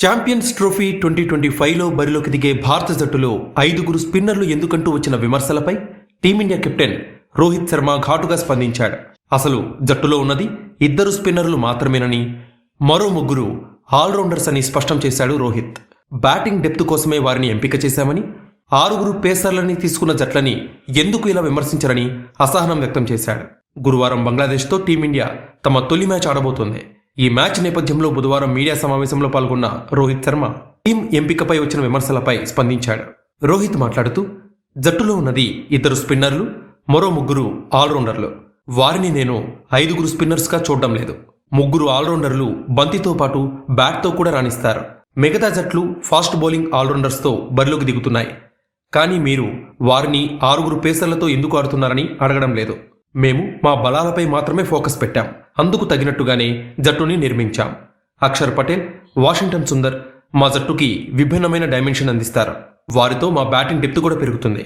Champions trophy 2025లో బరిలోకి దిగే భారత జట్టులో 5 స్పిన్నర్లు ఎందుకంటూ వచ్చిన విమర్శలపై టీమిండియా కెప్టెన్ రోహిత్ శర్మ ఘాటుగా స్పందించాడు. అసలు జట్టులో ఉన్నది 2 స్పిన్నర్లు మాత్రమేనని, మరో 3 ఆల్రౌండర్స్ అని స్పష్టం చేశాడు రోహిత్. బ్యాటింగ్ డెప్త్ కోసమే వారిని ఎంపిక చేశామని, 6 పేసర్లని తీసుకున్న జట్లని ఎందుకు ఇలా విమర్శించారని అసహనం వ్యక్తం చేశాడు. గురువారం బంగ్లాదేశ్తో టీమిండియా తమ తొలి మ్యాచ్ ఆడబోతోంది. ఈ మ్యాచ్ నేపథ్యంలో బుధవారం మీడియా సమావేశంలో పాల్గొన్న రోహిత్ శర్మ టీం ఎంపికపై వచ్చిన విమర్శలపై స్పందించాడు. రోహిత్ మాట్లాడుతూ, జట్టులో ఉన్నది 2 స్పిన్నర్లు, మరో 3 ఆల్రౌండర్లు. వారిని నేను 5 స్పిన్నర్స్గా చూడడం లేదు. 3 ఆల్రౌండర్లు బంతితో పాటు బ్యాట్తో కూడా రాణిస్తారు. మిగతా జట్లు ఫాస్ట్ బౌలింగ్ ఆల్రౌండర్స్తో బరిలోకి దిగుతున్నాయి. కానీ మీరు వారిని 6 పేసర్లతో ఎందుకు ఆడుతున్నారని అడగడం లేదు. మేము మా బలాలపై మాత్రమే ఫోకస్ పెట్టాం. అందుకు తగినట్టుగానే జట్టుని నిర్మించాం. అక్షర్ పటేల్, వాషింగ్టన్ సుందర్ మా జట్టుకి విభిన్నమైన డైమెన్షన్ అందిస్తారు. వారితో మా బ్యాటింగ్ డెప్త్ కూడా పెరుగుతుంది.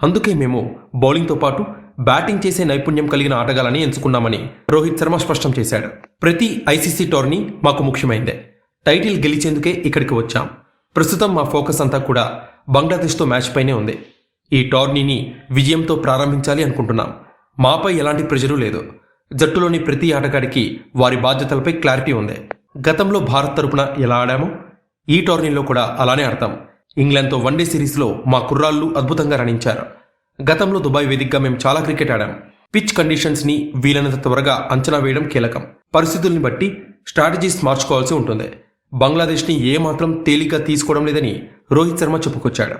అందుకే మేము బౌలింగ్తో పాటు బ్యాటింగ్ చేసే నైపుణ్యం కలిగిన ఆటగాళ్ళని ఎంచుకున్నామని రోహిత్ శర్మ స్పష్టం చేశాడు. ప్రతి ఐసీసీ టోర్నీ మాకు ముఖ్యమైందే. టైటిల్ గెలిచేందుకే ఇక్కడికి వచ్చాం. ప్రస్తుతం మా ఫోకస్ అంతా కూడా బంగ్లాదేశ్తో మ్యాచ్ పైనే ఉంది. ఈ టోర్నీని విజయంతో ప్రారంభించాలి అనుకుంటున్నాం. మాపై ఎలాంటి ప్రెజరు లేదు. జట్టులోని ప్రతి ఆటగాడికి వారి బాధ్యతలపై క్లారిటీ ఉంది. గతంలో భారత్ తరపున ఎలా ఆడామో ఈ టోర్నీలో కూడా అలానే ఆడతాం. ఇంగ్లాండ్తో వన్డే సిరీస్లో మా కుర్రాళ్ళు అద్భుతంగా రాణించారు. గతంలో దుబాయ్ వేదికగా మేము చాలా క్రికెట్ ఆడాం. పిచ్ కండిషన్స్ని వీలైనంత త్వరగా అంచనా వేయడం కీలకం. పరిస్థితుల్ని బట్టి స్ట్రాటజీస్ మార్చుకోవాల్సి ఉంటుంది. బంగ్లాదేశ్ని ఏమాత్రం తేలిగ్గా తీసుకోవడం లేదని రోహిత్ శర్మ చెప్పుకొచ్చాడు.